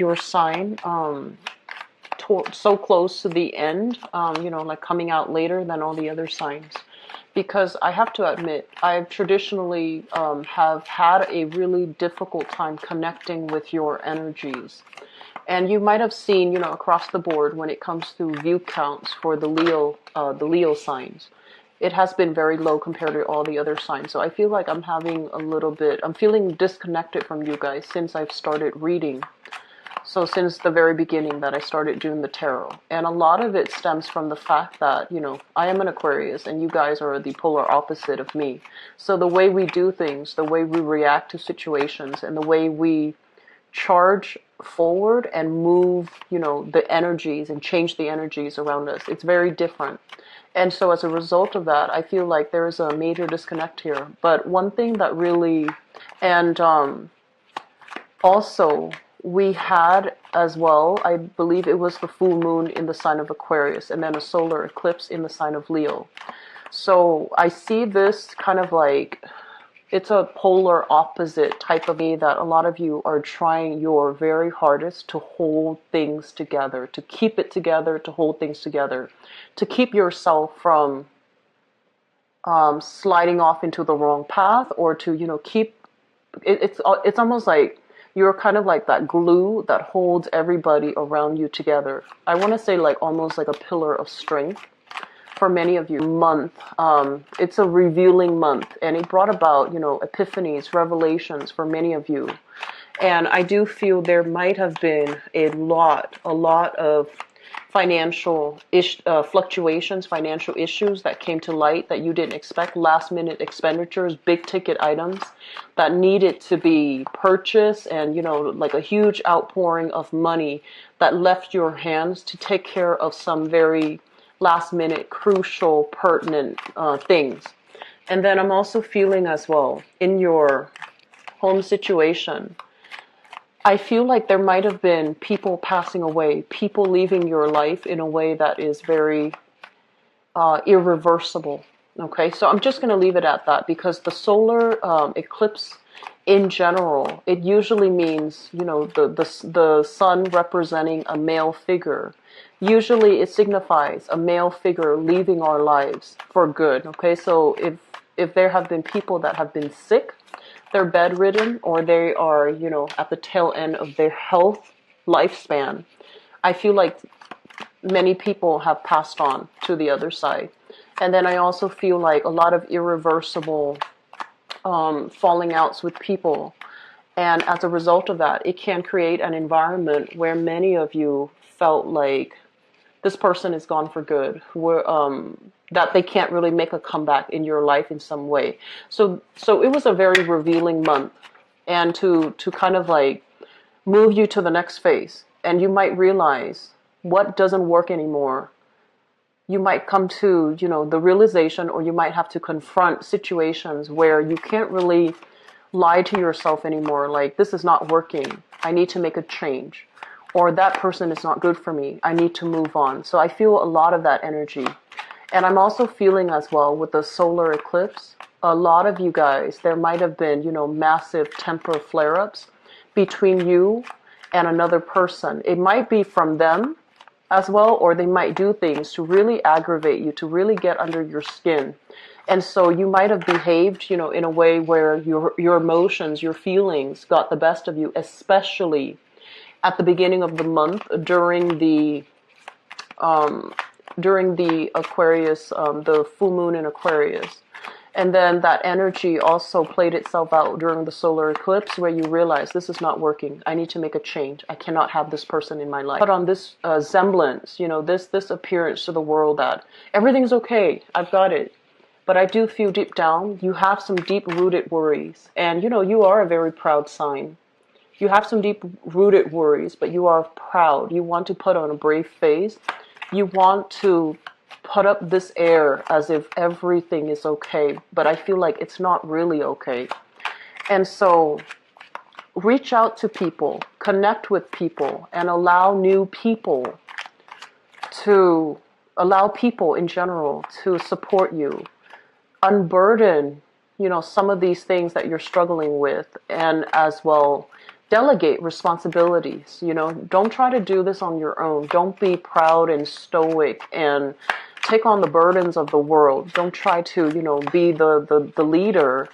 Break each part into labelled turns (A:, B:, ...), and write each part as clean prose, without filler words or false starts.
A: your sign so close to the end, like coming out later than all the other signs. Because I have to admit, I've traditionally have had a really difficult time connecting with your energies. And you might have seen, across the board when it comes to view counts for the Leo signs, it has been very low compared to all the other signs. So I feel like I'm feeling disconnected from you guys since I've started reading. So since the very beginning that I started doing the tarot. And a lot of it stems from the fact that, I am an Aquarius and you guys are the polar opposite of me. So the way we do things, the way we react to situations, and the way we charge forward and move, the energies and change the energies around us, it's very different. And so as a result of that, I feel like there is a major disconnect here. But one thing that really, and also, we had as well, I believe it was the full moon in the sign of Aquarius and then a solar eclipse in the sign of Leo. So I see this kind of like, it's a polar opposite type of me that a lot of you are trying your very hardest to hold things together, to keep it together, to hold things together, to keep yourself from sliding off into the wrong path, or to, keep, it's almost like, you're kind of like that glue that holds everybody around you together. I want to say like almost like a pillar of strength for many of you. It's a revealing month, and it brought about, epiphanies, revelations for many of you. And I do feel there might have been a lot of financial fluctuations, financial issues that came to light that you didn't expect, last minute expenditures, big ticket items that needed to be purchased, and like a huge outpouring of money that left your hands to take care of some very last minute, crucial, pertinent things. And then I'm also feeling as well in your home situation, I feel like there might have been people passing away, people leaving your life in a way that is very irreversible. Okay, so I'm just going to leave it at that, because the solar eclipse in general, it usually means, the sun representing a male figure. Usually it signifies a male figure leaving our lives for good. Okay, so if there have been people that have been sick, they're bedridden, or they are, at the tail end of their health lifespan, I feel like many people have passed on to the other side. And then I also feel like a lot of irreversible falling outs with people. And as a result of that, it can create an environment where many of you felt like this person is gone for good, that they can't really make a comeback in your life in some way. So it was a very revealing month, and to kind of like move you to the next phase. And you might realize what doesn't work anymore. You might come to, the realization, or you might have to confront situations where you can't really lie to yourself anymore. Like, this is not working. I need to make a change. Or that person is not good for me. I need to move on. So I feel a lot of that energy. And I'm also feeling as well with the solar eclipse, a lot of you guys, there might have been, massive temper flare-ups between you and another person. It might be from them as well, or they might do things to really aggravate you, to really get under your skin. And so you might have behaved, in a way where your emotions, your feelings got the best of you, especially at the beginning of the month during the Aquarius, the full moon in Aquarius. And then that energy also played itself out during the solar eclipse, where you realize this is not working. I need to make a change. I cannot have this person in my life. But on this semblance, this appearance to the world that everything's okay. I've got it. But I do feel deep down, you have some deep-rooted worries. And, you are a very proud sign. You have some deep-rooted worries, but you are proud. You want to put on a brave face. You want to put up this air as if everything is okay, but I feel like it's not really okay. And so reach out to people, connect with people, and allow people in general to support you. Unburden, some of these things that you're struggling with, and as well delegate responsibilities. Don't try to do this on your own. Don't be proud and stoic and take on the burdens of the world. Don't try to, be the leader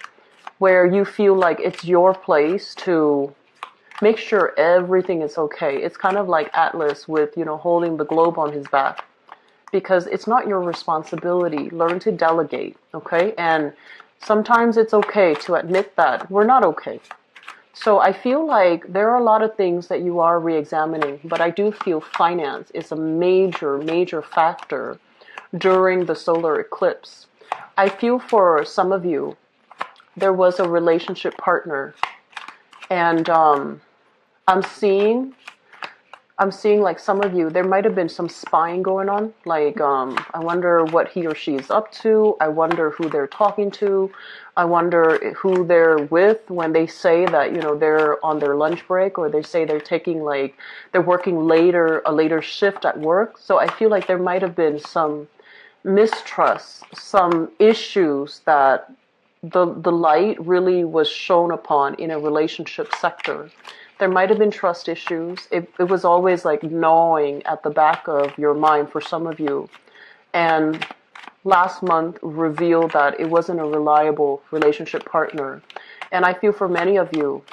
A: where you feel like it's your place to make sure everything is okay. It's kind of like Atlas with, holding the globe on his back, because it's not your responsibility. Learn to delegate, okay? And sometimes it's okay to admit that we're not okay. So I feel like there are a lot of things that you are re-examining, but I do feel finance is a major, major factor during the solar eclipse. I feel for some of you, there was a relationship partner, and I'm seeing like some of you, there might have been some spying going on. Like, I wonder what he or she is up to. I wonder who they're talking to. I wonder who they're with when they say that, they're on their lunch break, or they say they're taking they're working a later shift at work. So I feel like there might have been some mistrust, some issues that the light really was shown upon in a relationship sector. There might have been trust issues. It was always like gnawing at the back of your mind for some of you. And last month revealed that it wasn't a reliable relationship partner. And I feel for many of you,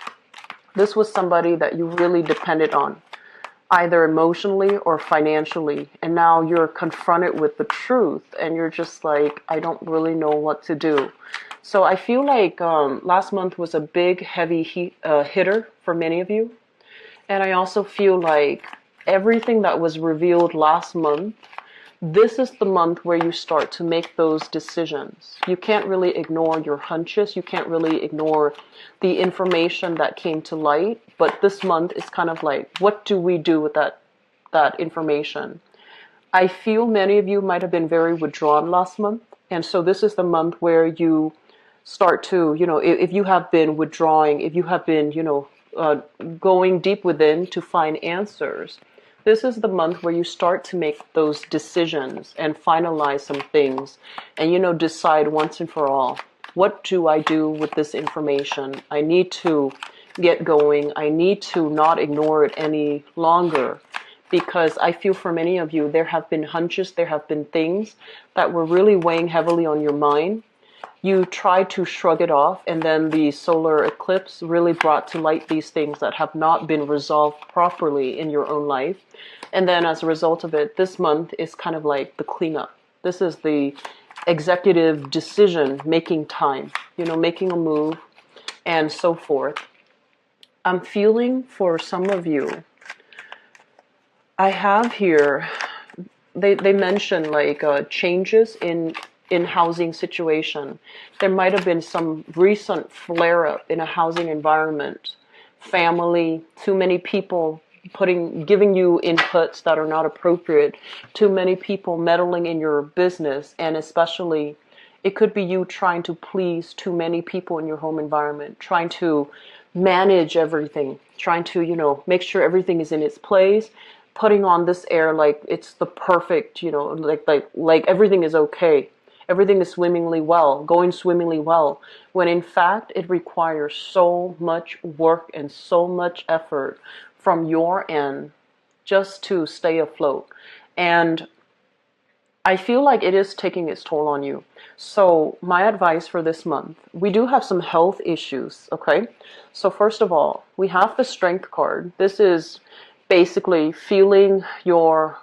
A: this was somebody that you really depended on, either emotionally or financially. And now you're confronted with the truth and you're just like, I don't really know what to do. So I feel like last month was a big, heavy hitter for many of you. And I also feel like everything that was revealed last month, this is the month where you start to make those decisions. You can't really ignore your hunches. You can't really ignore the information that came to light. But this month is kind of like, what do we do with that information? I feel many of you might have been very withdrawn last month. And so this is the month where you start to, if you have been withdrawing, if you have been, going deep within to find answers, this is the month where you start to make those decisions and finalize some things and, decide once and for all, what do I do with this information? I need to get going. I need to not ignore it any longer, because I feel for many of you, there have been hunches, there have been things that were really weighing heavily on your mind. You tried to shrug it off, and then the solar eclipse really brought to light these things that have not been resolved properly in your own life. And then as a result of it, this month is kind of like the cleanup. This is the executive decision making time, making a move and so forth. I'm feeling for some of you, I have here, they mention changes in housing situation. There might have been some recent flare-up in a housing environment. Family, too many people giving you inputs that are not appropriate, too many people meddling in your business, and especially it could be you trying to please too many people in your home environment, trying to manage everything, trying to, make sure everything is in its place, putting on this air like it's the perfect, like everything is okay. Everything is going swimmingly well, when in fact it requires so much work and so much effort from your end just to stay afloat. And I feel like it is taking its toll on you. So my advice for this month, we do have some health issues, okay? So first of all, we have the Strength card. This is basically feeling your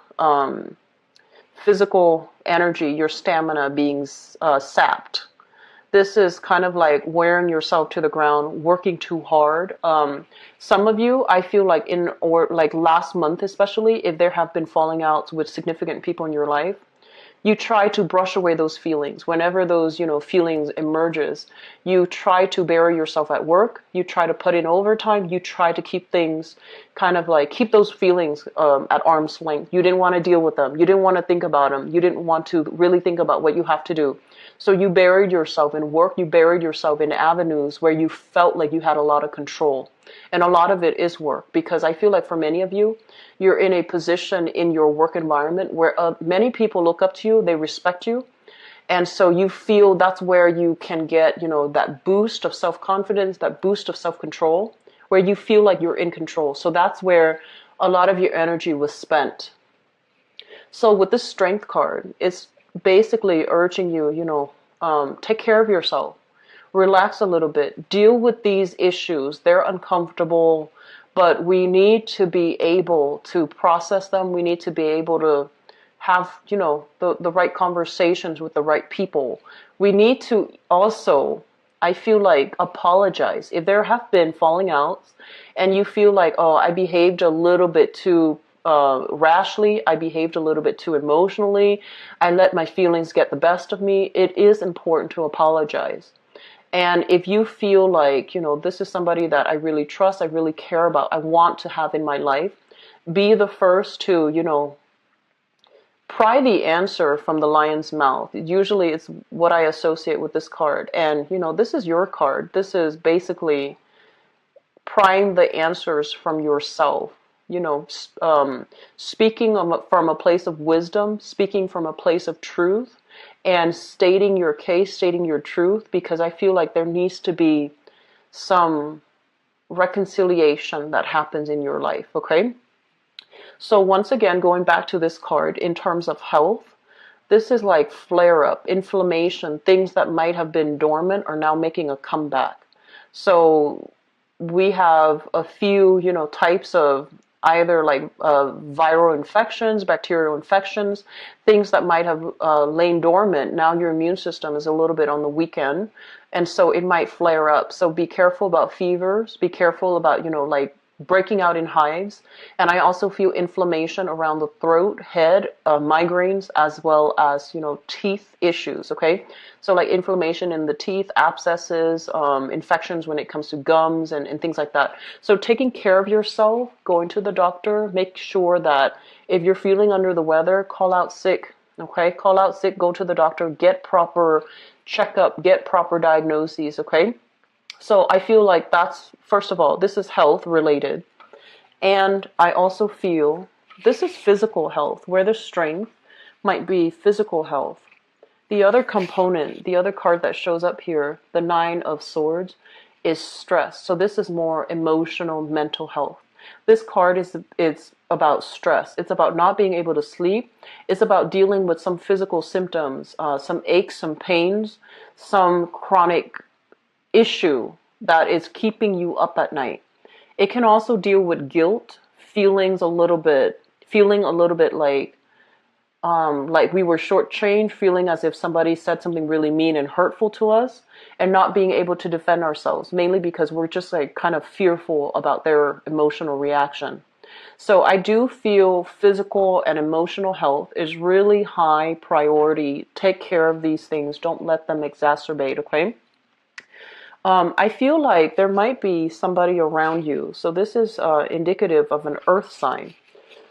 A: physical energy, your stamina being sapped. This is kind of like wearing yourself to the ground, working too hard. Some of you, I feel like last month especially, if there have been falling outs with significant people in your life, you try to brush away those feelings. Whenever those, feelings emerges, you try to bury yourself at work. You try to put in overtime. You try to keep things keep those feelings at arm's length. You didn't want to deal with them. You didn't want to think about them. You didn't want to really think about what you have to do. So you buried yourself in work. You buried yourself in avenues where you felt like you had a lot of control. And a lot of it is work, because I feel like for many of you, you're in a position in your work environment where many people look up to you, they respect you. And so you feel that's where you can get, that boost of self-confidence, that boost of self-control, where you feel like you're in control. So that's where a lot of your energy was spent. So with this strength card, it's basically urging you, take care of yourself, relax a little bit, deal with these issues. They're uncomfortable, but we need to be able to process them. We need to be able to have, the right conversations with the right people. We need to also, I feel like, apologize. If there have been falling outs and you feel like, oh, I behaved a little bit too rashly, I behaved a little bit too emotionally, I let my feelings get the best of me, it is important to apologize. And if you feel like, this is somebody that I really trust, I really care about, I want to have in my life, be the first to, pry the answer from the lion's mouth. Usually it's what I associate with this card. And, this is your card. This is basically prying the answers from yourself. Speaking from a place of wisdom, speaking from a place of truth, and stating your case, stating your truth, because I feel like there needs to be some reconciliation that happens in your life, okay? So once again, going back to this card, in terms of health, this is like flare-up, inflammation, things that might have been dormant are now making a comeback. So we have a few, types of either like viral infections, bacterial infections, things that might have lain dormant. Now your immune system is a little bit on the weekend, and so it might flare up. So be careful about fevers. Be careful about, like breaking out in hives. And I also feel inflammation around the throat, head, migraines, as well as, teeth issues, okay? So like inflammation in the teeth, abscesses, infections when it comes to gums and things like that. So taking care of yourself, going to the doctor, make sure that if you're feeling under the weather, call out sick, okay? Call out sick, go to the doctor, get proper checkup, get proper diagnoses, okay? So I feel like that's, first of all, this is health related. And I also feel this is physical health, where the strength might be physical health. The other component, the other card that shows up here, the Nine of Swords, is stress. So this is more emotional, mental health. This card it's about stress. It's about not being able to sleep. It's about dealing with some physical symptoms, some aches, some pains, some chronic issue that is keeping you up at night. It can also deal with guilt, feeling a little bit like we were shortchanged, feeling as if somebody said something really mean and hurtful to us, and not being able to defend ourselves, mainly because we're just like kind of fearful about their emotional reaction. So I do feel physical and emotional health is really high priority. Take care of these things. Don't let them exacerbate, okay? I feel like there might be somebody around you. So this is indicative of an earth sign.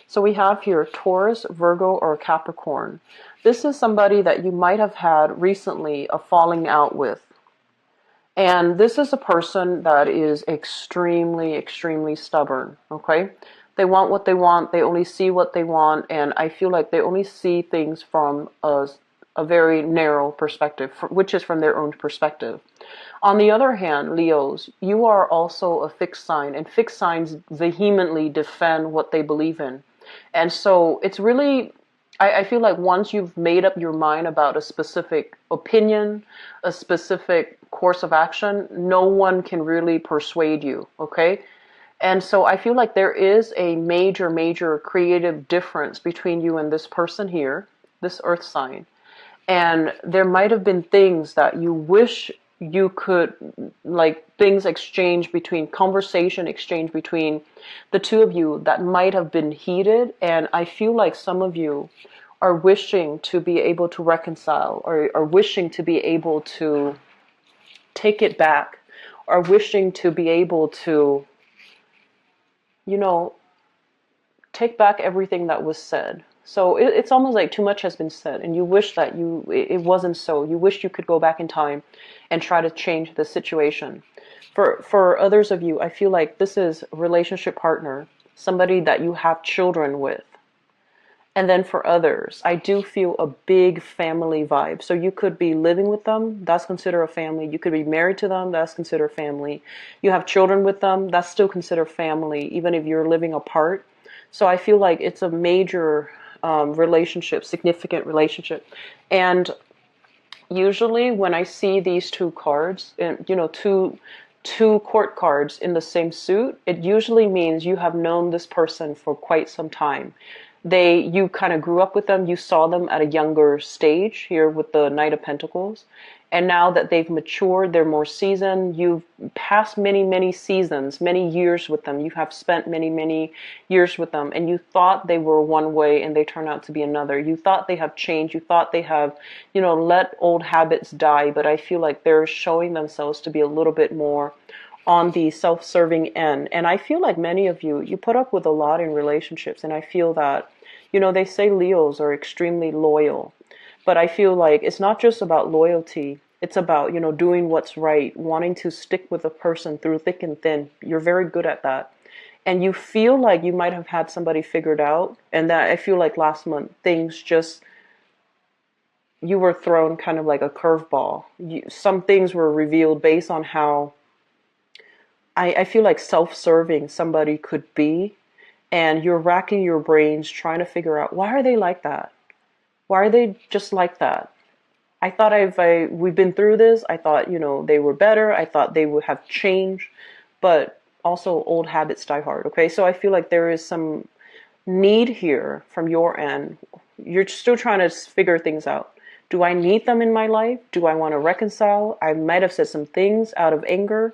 A: So we have here Taurus, Virgo, or Capricorn. This is somebody that you might have had recently a falling out with. And this is a person that is extremely, extremely stubborn, okay? They want what they want. They only see what they want. And I feel like they only see things from a very narrow perspective, which is from their own perspective. On the other hand, Leos, you are also a fixed sign, and fixed signs vehemently defend what they believe in. And so it's really, I feel like once you've made up your mind about a specific opinion, a specific course of action, no one can really persuade you, okay? And so I feel like there is a major, major creative difference between you and this person here, this earth sign. And there might have been things that you wish you could, like things exchange between, conversation exchange between the two of you that might have been heated. And I feel like some of you are wishing to be able to reconcile, or are wishing to be able to take it back, or wishing to be able to, take back everything that was said. So it's almost like too much has been said, and you wish that it wasn't so. You wish you could go back in time and try to change the situation. For others of you, I feel like this is a relationship partner, somebody that you have children with. And then for others, I do feel a big family vibe. So you could be living with them, that's considered a family. You could be married to them, that's considered family. You have children with them, that's still considered family, even if you're living apart. So I feel like it's a major relationship, significant relationship. And usually when I see these two cards, and two court cards in the same suit, it usually means you have known this person for quite some time. You kind of grew up with them, you saw them at a younger stage here with the Knight of Pentacles. And now that they've matured, they're more seasoned, you've passed many, many seasons, many years with them. You have spent many, many years with them, and you thought they were one way and they turn out to be another. You thought they have changed. You thought they have, let old habits die. But I feel like they're showing themselves to be a little bit more on the self-serving end. And I feel like many of you put up with a lot in relationships. And I feel that, they say Leos are extremely loyal. But I feel like it's not just about loyalty. It's about, doing what's right, wanting to stick with a person through thick and thin. You're very good at that. And you feel like you might have had somebody figured out. And that I feel like last month, you were thrown kind of like a curveball. Some things were revealed based on how I feel like self-serving somebody could be. And you're racking your brains trying to figure out, why are they like that? Why are they just like that? I thought we've been through this. I thought, they were better. I thought they would have changed, but also old habits die hard. Okay. So I feel like there is some need here from your end. You're still trying to figure things out. Do I need them in my life? Do I want to reconcile? I might have said some things out of anger,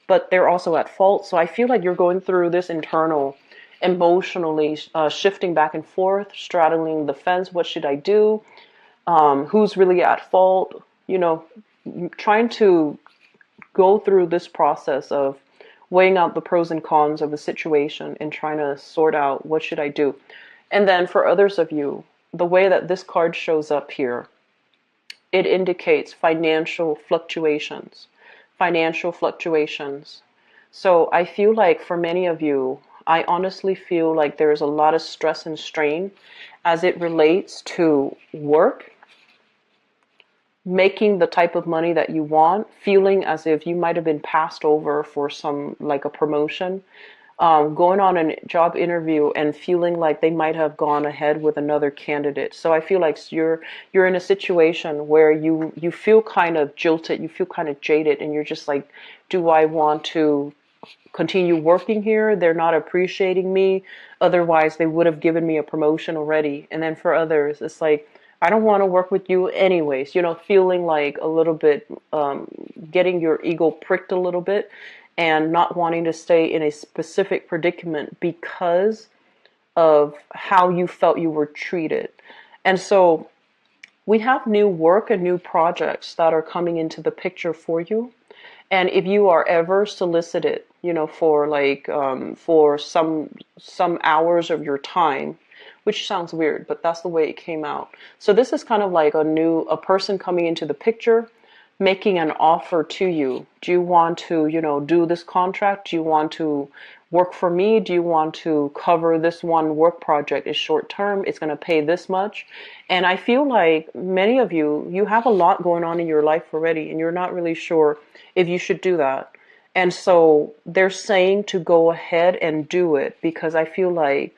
A: but they're also at fault. So I feel like you're going through this internal emotionally shifting back and forth, straddling the fence. What should I do? Who's really at fault? Trying to go through this process of weighing out the pros and cons of the situation and trying to sort out what should I do. And then for others of you, the way that this card shows up here, it indicates financial fluctuations. Financial fluctuations. So I feel like for many of you, I honestly feel like there's a lot of stress and strain as it relates to work, making the type of money that you want, feeling as if you might have been passed over for some, like a promotion, going on a job interview and feeling like they might have gone ahead with another candidate. So I feel like you're in a situation where you feel kind of jilted, you feel kind of jaded, and you're just like, do I want to continue working here? They're not appreciating me. Otherwise, they would have given me a promotion already. And then for others, it's like, I don't want to work with you anyways. Feeling like a little bit, getting your ego pricked a little bit and not wanting to stay in a specific predicament because of how you felt you were treated. And so we have new work and new projects that are coming into the picture for you. And if you are ever solicited, for for some hours of your time, which sounds weird, but that's the way it came out. So this is kind of like a person coming into the picture, making an offer to you. Do you want to, do this contract? Do you want to work for me? Do you want to cover this one work project? It's short term. It's going to pay this much. And I feel like many of you have a lot going on in your life already, and you're not really sure if you should do that. And so they're saying to go ahead and do it, because I feel like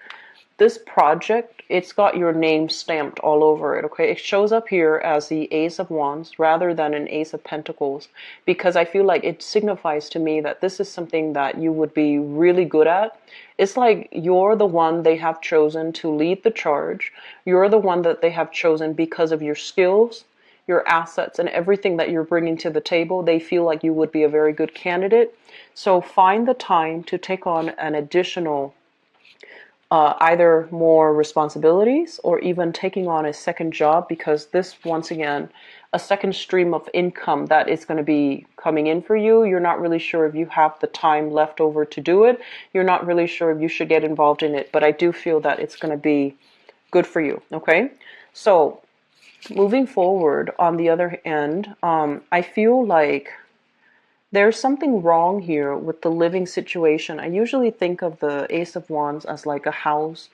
A: this project, it's got your name stamped all over it, okay? It shows up here as the Ace of Wands rather than an Ace of Pentacles, because I feel like it signifies to me that this is something that you would be really good at. It's like you're the one they have chosen to lead the charge. You're the one that they have chosen because of your skills, your assets, and everything that you're bringing to the table. They feel like you would be a very good candidate. So find the time to take on an additional either more responsibilities or even taking on a second job, because this, once again, a second stream of income that is going to be coming in for you. You're not really sure if you have the time left over to do it. You're not really sure if you should get involved in it, but I do feel that it's going to be good for you. Okay. So moving forward, on the other end, I feel like there's something wrong here with the living situation. I usually think of the Ace of Wands as like a house,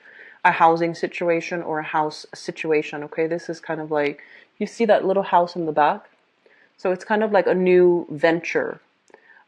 A: a housing situation or a house situation. Okay, this is kind of like, you see that little house in the back? So it's kind of like a new venture.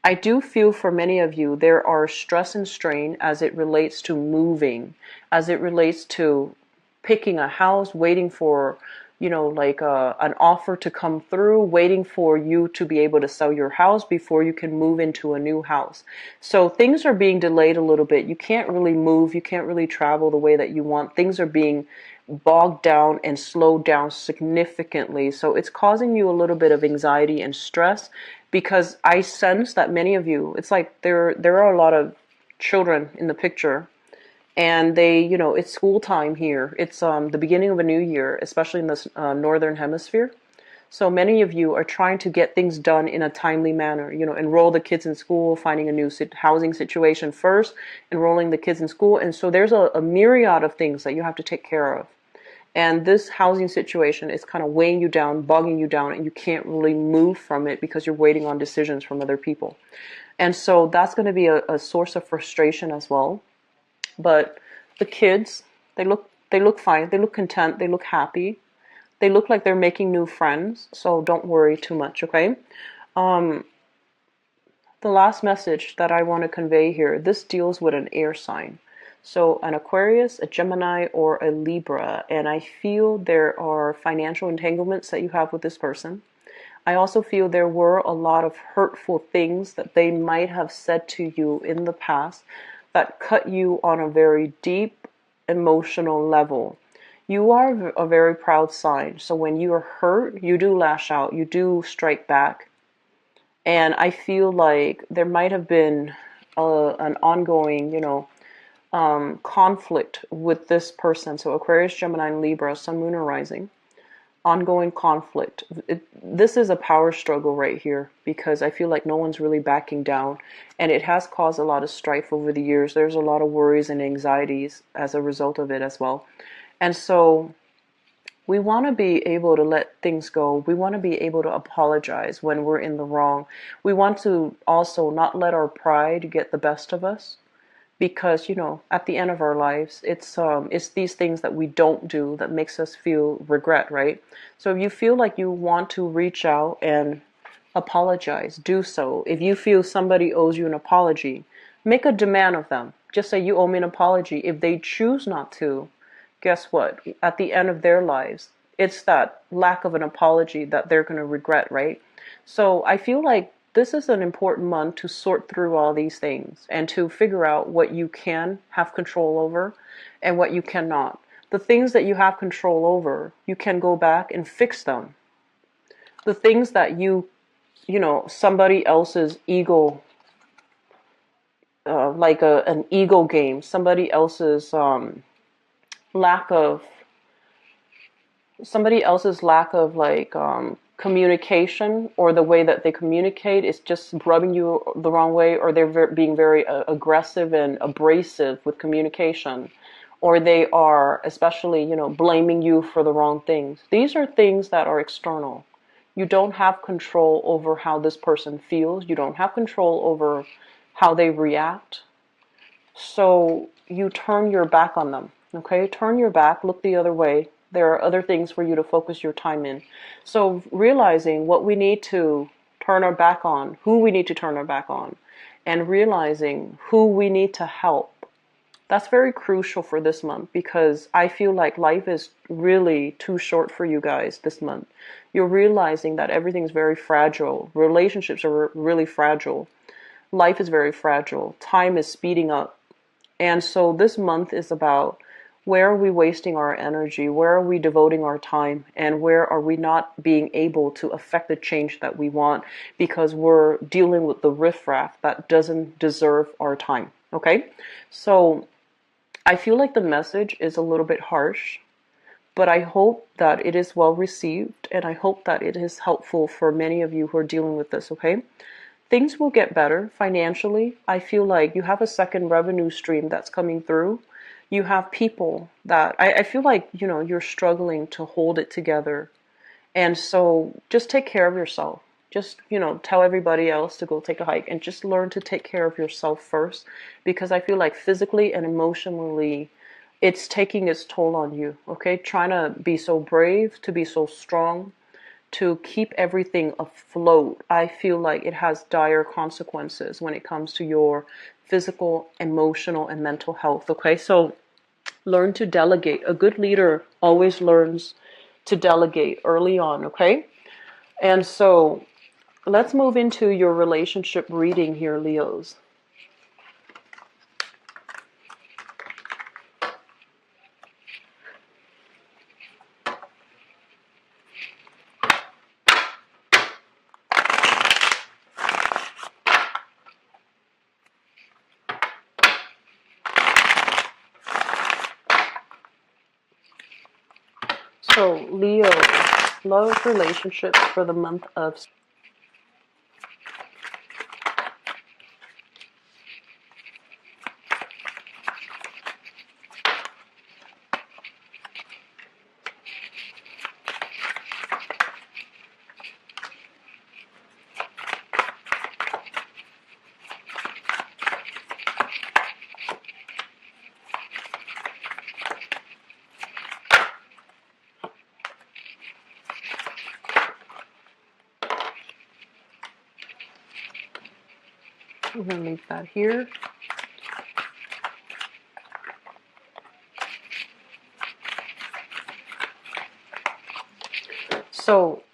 A: I do feel for many of you, there are stress and strain as it relates to moving, as it relates to picking a house, waiting for, like an offer to come through, waiting for you to be able to sell your house before you can move into a new house. So things are being delayed a little bit. You can't really move, you can't really travel the way that you want. Things are being bogged down and slowed down significantly. So it's causing you a little bit of anxiety and stress, because I sense that many of you, it's like there are a lot of children in the picture, and they, it's school time here. It's the beginning of a new year, especially in this northern hemisphere. So many of you are trying to get things done in a timely manner. Enroll the kids in school, finding a new housing situation first, enrolling the kids in school, and so there's a myriad of things that you have to take care of. And this housing situation is kind of weighing you down, bogging you down, and you can't really move from it because you're waiting on decisions from other people. And so that's going to be a source of frustration as well. But the kids, they look fine, they look content, they look happy. They look like they're making new friends, so don't worry too much, okay? Um, the last message that I want to convey here, this deals with an air sign. So an Aquarius, a Gemini, or a Libra, and I feel there are financial entanglements that you have with this person. I also feel there were a lot of hurtful things that they might have said to you in the past that cut you on a very deep emotional level. You are a very proud sign, so when you are hurt, you do lash out, you do strike back. And I feel like there might have been an ongoing, conflict with this person. So Aquarius, Gemini, and Libra, Sun, Moon, or Rising. Ongoing conflict. This is a power struggle right here, because I feel like no one's really backing down, and it has caused a lot of strife over the years. There's a lot of worries and anxieties as a result of it as well. And so we want to be able to let things go. We want to be able to apologize when we're in the wrong. We want to also not let our pride get the best of us, because at the end of our lives, it's these things that we don't do that makes us feel regret, right? So if you feel like you want to reach out and apologize, do so. If you feel somebody owes you an apology, make a demand of them. Just say, you owe me an apology. If they choose not to, guess what? At the end of their lives, it's that lack of an apology that they're going to regret, right? So I feel like this is an important month to sort through all these things and to figure out what you can have control over and what you cannot. The things that you have control over, you can go back and fix them. The things that somebody else's ego, like an ego game, somebody else's lack of communication, or the way that they communicate is just rubbing you the wrong way, or they're being very aggressive and abrasive with communication, or they are especially blaming you for the wrong things. These are things that are external. You don't have control over how this person feels. You don't have control over how they react. So you turn your back on them. Okay, turn your back, look the other way. There are other things for you to focus your time in. So realizing what we need to turn our back on, who we need to turn our back on, and realizing who we need to help. That's very crucial for this month, because I feel like life is really too short for you guys this month. You're realizing that everything's very fragile. Relationships are really fragile. Life is very fragile. Time is speeding up. And so this month is about, where are we wasting our energy? Where are we devoting our time? And where are we not being able to affect the change that we want, because we're dealing with the riffraff that doesn't deserve our time? Okay? So I feel like the message is a little bit harsh, but I hope that it is well received, and I hope that it is helpful for many of you who are dealing with this, okay? Things will get better financially. I feel like you have a second revenue stream that's coming through. You have people that I feel like you're struggling to hold it together, and so just take care of yourself. Just tell everybody else to go take a hike, and just learn to take care of yourself first, because I feel like physically and emotionally it's taking its toll on you, okay? Trying to be so brave, to be so strong, to keep everything afloat. I feel like it has dire consequences when it comes to your physical, emotional, and mental health, okay? So learn to delegate. A good leader always learns to delegate early on, okay? And so let's move into your relationship reading here, Leos. So, Leo, love relationships for the month of. I'm going to leave that here. So,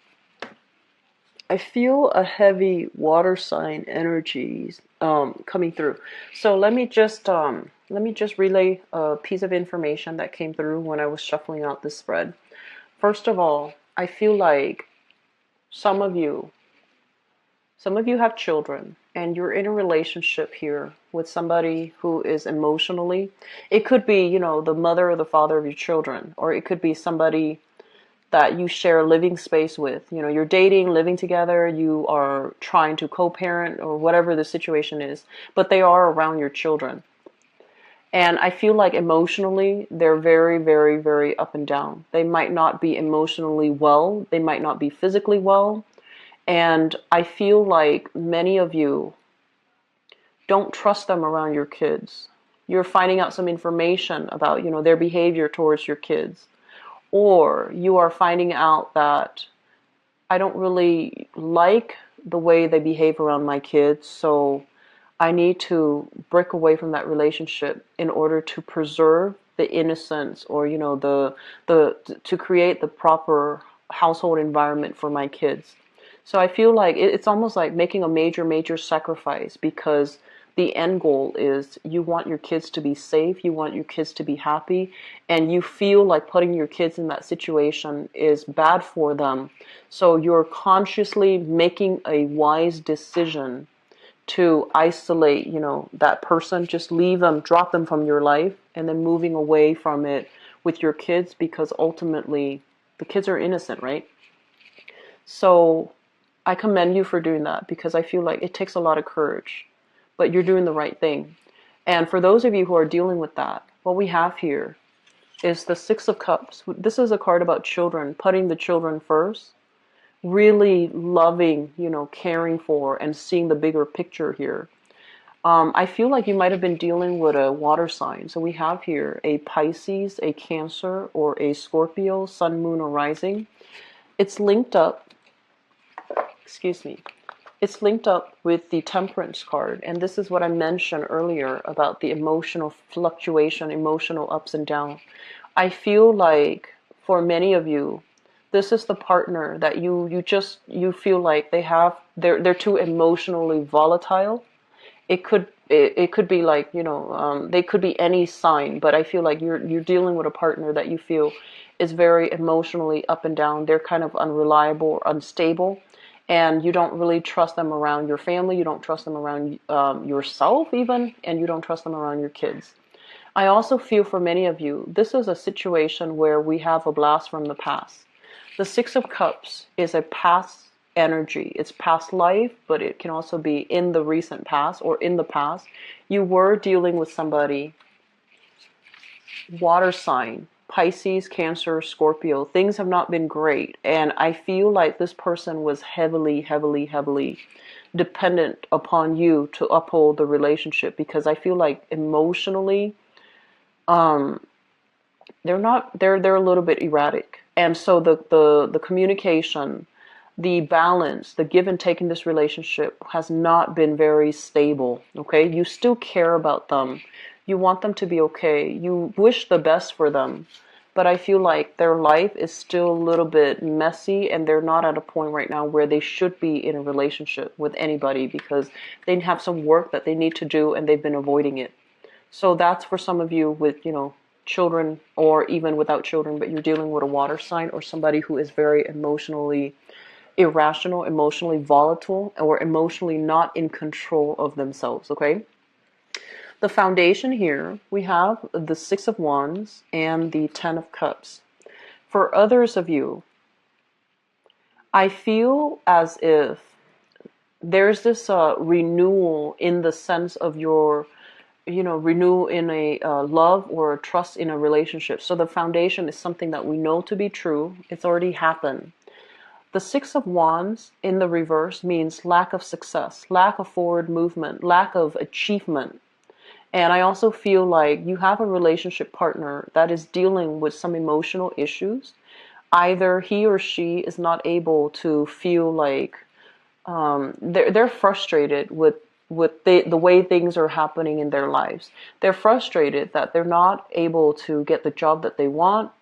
A: I feel a heavy water sign energies coming through. So let me just relay a piece of information that came through when I was shuffling out this spread. First of all, I feel like some of you some of you have children and you're in a relationship here with somebody who is emotionally, it could be, you know, the mother or the father of your children, or it could be somebody that you share living space with. You know, you're dating, living together, you are trying to co-parent or whatever the situation is, but they are around your children. And I feel like emotionally, they're very, very, very up and down. They might not be emotionally well. They might not be physically well. And I feel like many of you don't trust them around your kids. You're finding out some information about, you know, their behavior towards your kids. Or you are finding out that I don't really like the way they behave around my kids, so I need to break away from that relationship in order to preserve the innocence, or, you know, the to create the proper household environment for my kids. So I feel like it's almost like making a major sacrifice, because the end goal is you want your kids to be safe, you want your kids to be happy, and you feel like putting your kids in that situation is bad for them. So you're consciously making a wise decision to isolate, you know, that person, just leave them, drop them from your life, and then moving away from it with your kids, because ultimately the kids are innocent, right? So I commend you for doing that, because I feel like it takes a lot of courage, but you're doing the right thing. And for those of you who are dealing with that, what we have here is the Six of Cups. This is a card about children, putting the children first, really loving, you know, caring for, and seeing the bigger picture here. I feel like you might have been dealing with a water sign. So we have here a Pisces, a Cancer, or a Scorpio, Sun, Moon, or Rising. It's linked up, excuse me, it's linked up with the Temperance card. And this is what I mentioned earlier about the emotional fluctuation, emotional ups and downs. I feel like for many of you, this is the partner that you feel like they're too emotionally volatile. It could be like, you know, they could be any sign, but I feel like you're dealing with a partner that you feel is very emotionally up and down. They're kind of unreliable or unstable, and you don't really trust them around your family. You don't trust them around yourself even, and you don't trust them around your kids. I also feel for many of you, this is a situation where we have a blast from the past. The Six of Cups is a past energy. It's past life, but it can also be in the recent past or in the past. You were dealing with somebody, water sign, Pisces, Cancer, Scorpio. Things have not been great. And I feel like this person was heavily dependent upon you to uphold the relationship, because I feel like emotionally, they're a little bit erratic. And so the communication, the balance, the give and take in this relationship has not been very stable. Okay, you still care about them, you want them to be okay, you wish the best for them, but I feel like their life is still a little bit messy, and they're not at a point right now where they should be in a relationship with anybody, because they have some work that they need to do and they've been avoiding it. So that's for some of you with, children, or even without children, but you're dealing with a water sign or somebody who is very emotionally irrational, emotionally volatile, or emotionally not in control of themselves, okay? The foundation here, we have the Six of Wands and the Ten of Cups. For others of you, I feel as if there's this renewal in the sense of your renew in a love or a trust in a relationship. So the foundation is something that we know to be true. It's already happened. The Six of Wands in the reverse means lack of success, lack of forward movement, lack of achievement. And I also feel like you have a relationship partner that is dealing with some emotional issues. Either he or she is not able to feel like they're frustrated with the way things are happening in their lives. They're frustrated that they're not able to get the job that they want.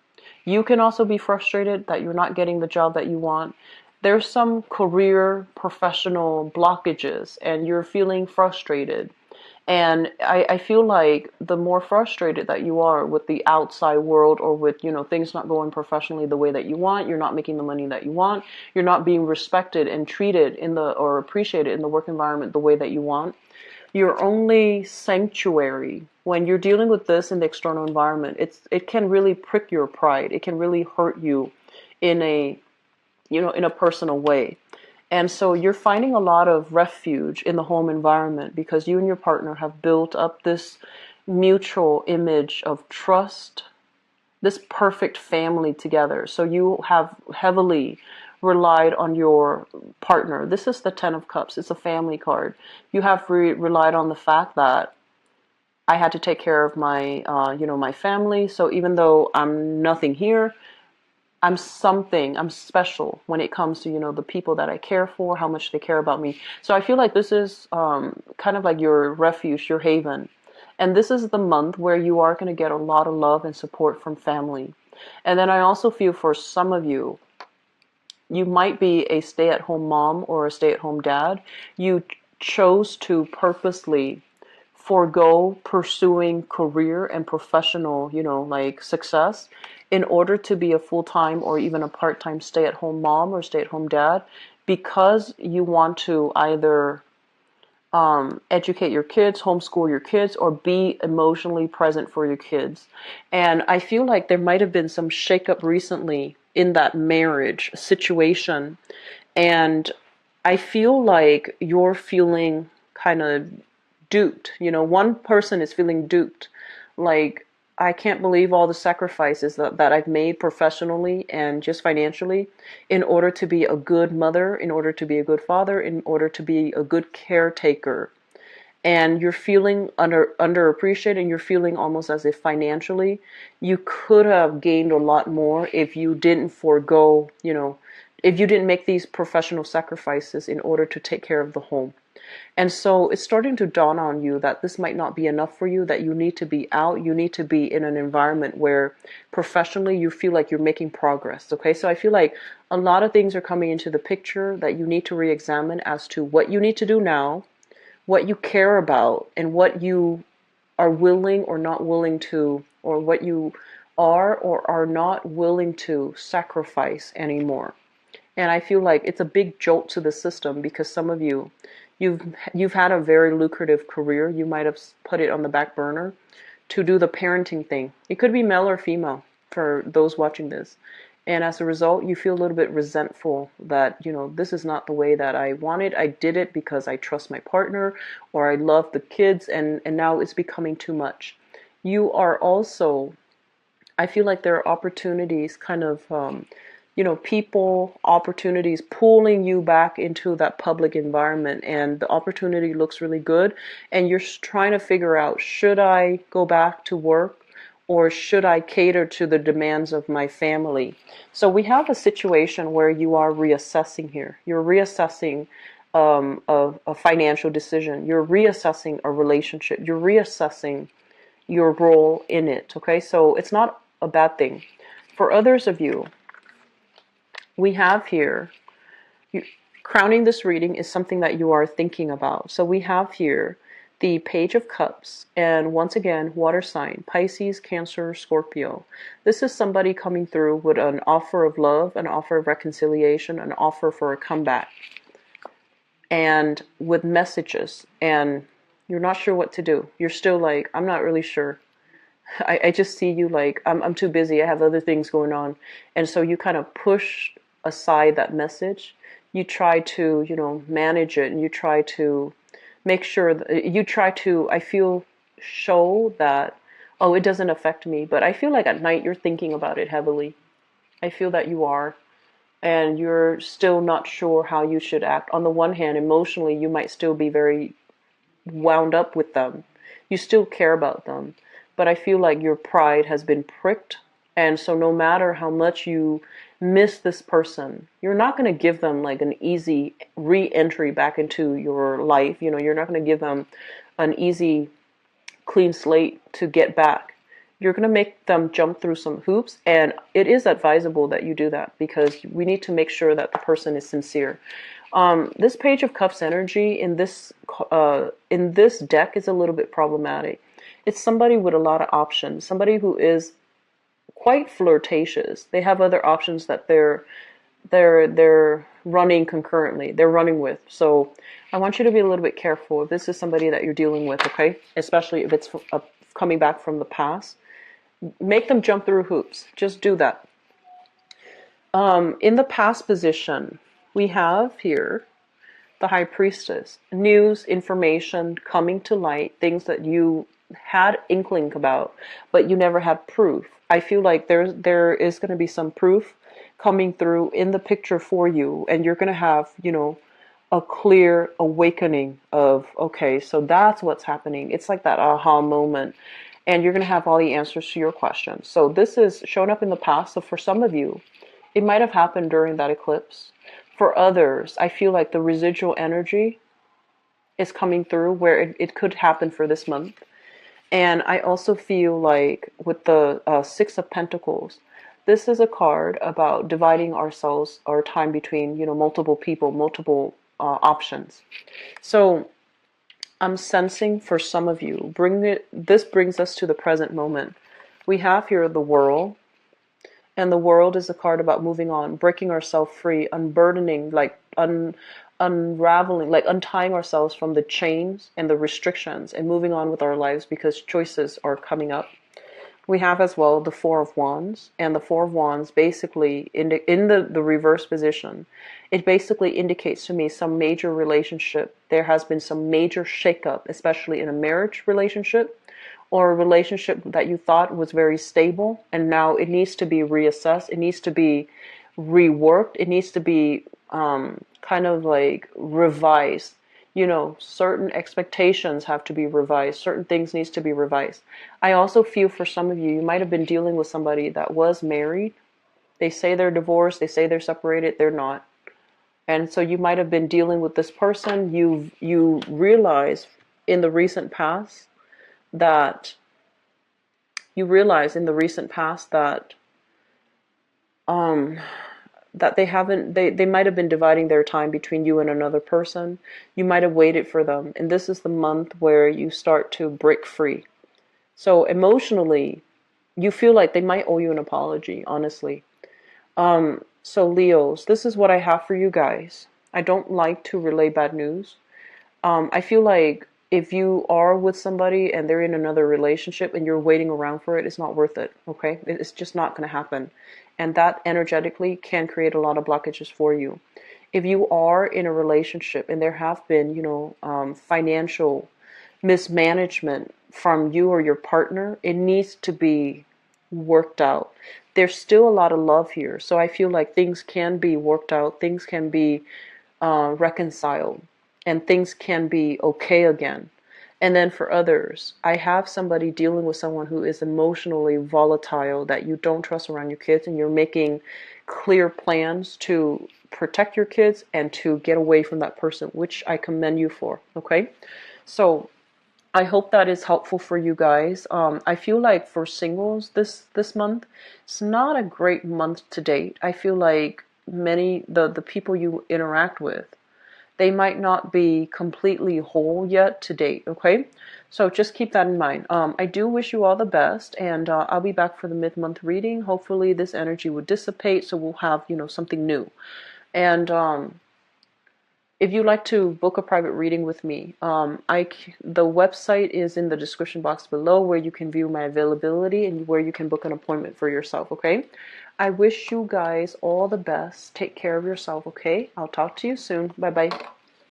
A: You can also be frustrated that you're not getting the job that you want. There's some career professional blockages and you're feeling frustrated. And I feel like the more frustrated that you are with the outside world, or with, things not going professionally the way that you want, you're not making the money that you want, you're not being respected and treated or appreciated in the work environment the way that you want. Your only sanctuary when you're dealing with this in the external environment, it can really prick your pride. It can really hurt you in a personal way. And so you're finding a lot of refuge in the home environment because you and your partner have built up this mutual image of trust, this perfect family together. So you have heavily relied on your partner. This is the Ten of Cups. It's a family card. You have relied on the fact that I had to take care of my, my family. So even though I'm nothing here, I'm something, I'm special when it comes to, the people that I care for, how much they care about me. So I feel like this is kind of like your refuge, your haven. And this is the month where you are going to get a lot of love and support from family. And then I also feel for some of you, you might be a stay-at-home mom or a stay-at-home dad. You chose to purposely forego pursuing career and professional, like success in order to be a full-time or even a part-time stay-at-home mom or stay-at-home dad, because you want to either educate your kids, homeschool your kids, or be emotionally present for your kids. And I feel like there might have been some shakeup recently in that marriage situation. And I feel like you're feeling kind of duped. One person is feeling duped. Like, I can't believe all the sacrifices that I've made professionally and just financially in order to be a good mother, in order to be a good father, in order to be a good caretaker. And you're feeling underappreciated, and you're feeling almost as if financially you could have gained a lot more if you didn't forego, if you didn't make these professional sacrifices in order to take care of the home. And so it's starting to dawn on you that this might not be enough for you, that you need to be out, you need to be in an environment where professionally you feel like you're making progress, okay? So I feel like a lot of things are coming into the picture that you need to re-examine as to what you need to do now, what you care about, and what you are willing or not willing to, or what you are or are not willing to sacrifice anymore. And I feel like it's a big jolt to the system because some of you, you've had a very lucrative career. You might have put it on the back burner to do the parenting thing. It could be male or female for those watching this. And as a result, you feel a little bit resentful that, this is not the way that I wanted. I did it because I trust my partner or I love the kids, and now it's becoming too much. You are also, I feel like there are opportunities kind of, people, opportunities pulling you back into that public environment, and the opportunity looks really good, and you're trying to figure out, should I go back to work or should I cater to the demands of my family? So we have a situation where you are reassessing here. You're reassessing a financial decision. You're reassessing a relationship. You're reassessing your role in it. Okay, so it's not a bad thing. For others of you, we have here, crowning this reading is something that you are thinking about. So we have here the Page of Cups, and once again, water sign, Pisces, Cancer, Scorpio. This is somebody coming through with an offer of love, an offer of reconciliation, an offer for a comeback, and with messages, and you're not sure what to do. You're still like, I'm not really sure. I just see you like, I'm too busy. I have other things going on. And so you kind of push aside that message. You try to, manage it, and you try to make sure that you try to, I feel, show that, oh, it doesn't affect me. But I feel like at night you're thinking about it heavily. I feel that you are. And you're still not sure how you should act. On the one hand, emotionally, you might still be very wound up with them. You still care about them. But I feel like your pride has been pricked. And so no matter how much you miss this person, you're not going to give them like an easy re-entry back into your life. You're not going to give them an easy, clean slate to get back. You're going to make them jump through some hoops, and it is advisable that you do that because we need to make sure that the person is sincere. This Page of Cups energy in this deck is a little bit problematic. It's somebody with a lot of options, somebody who is quite flirtatious. They have other options that they're running concurrently. They're running with. So I want you to be a little bit careful if this is somebody that you're dealing with, okay? Especially if it's coming back from the past. Make them jump through hoops. Just do that. In the past position, we have here the High Priestess. News, information coming to light, things that you had inkling about, but you never had proof. I feel like there is going to be some proof coming through in the picture for you, and you're going to have, a clear awakening of, okay, so that's what's happening. It's like that aha moment, and you're going to have all the answers to your questions. So this is shown up in the past. So for some of you, it might have happened during that eclipse. For others, I feel like the residual energy is coming through where it could happen for this month. And I also feel like with the Six of Pentacles, this is a card about dividing ourselves, our time between, multiple people, multiple options. So I'm sensing for some of you, this brings us to the present moment. We have here the World, and the World is a card about moving on, breaking ourselves free, unburdening, like unraveling, like untying ourselves from the chains and the restrictions and moving on with our lives because choices are coming up. We have as well the Four of Wands, and the Four of Wands basically in the reverse position, it basically indicates to me some major relationship. There has been some major shakeup, especially in a marriage relationship or a relationship that you thought was very stable, and now it needs to be reassessed. It needs to be reworked. It needs to be kind of like revised. Certain expectations have to be revised. Certain things needs to be revised. I also feel for some of you, you might have been dealing with somebody that was married. They say they're divorced. They say they're separated. They're not. And so you might have been dealing with this person. You realize in the recent past that that they might have been dividing their time between you and another person. You might have waited for them. And this is the month where you start to break free. So emotionally, you feel like they might owe you an apology, honestly. So Leos, this is what I have for you guys. I don't like to relay bad news. I feel like if you are with somebody and they're in another relationship and you're waiting around for it, it's not worth it, okay? It's just not going to happen. And that energetically can create a lot of blockages for you. If you are in a relationship and there have been, financial mismanagement from you or your partner, it needs to be worked out. There's still a lot of love here. So I feel like things can be worked out. Things can be reconciled. And things can be okay again. And then for others, I have somebody dealing with someone who is emotionally volatile that you don't trust around your kids, and you're making clear plans to protect your kids and to get away from that person, which I commend you for. Okay, so I hope that is helpful for you guys. I feel like for singles this month, it's not a great month to date. I feel like many the people you interact with, they might not be completely whole yet to date. Okay, so just keep that in mind. I do wish you all the best, and I'll be back for the mid-month reading. Hopefully, this energy will dissipate, so we'll have something new. And if you'd like to book a private reading with me, the website is in the description box below, where you can view my availability and where you can book an appointment for yourself, okay? I wish you guys all the best. Take care of yourself, okay? I'll talk to you soon. Bye-bye.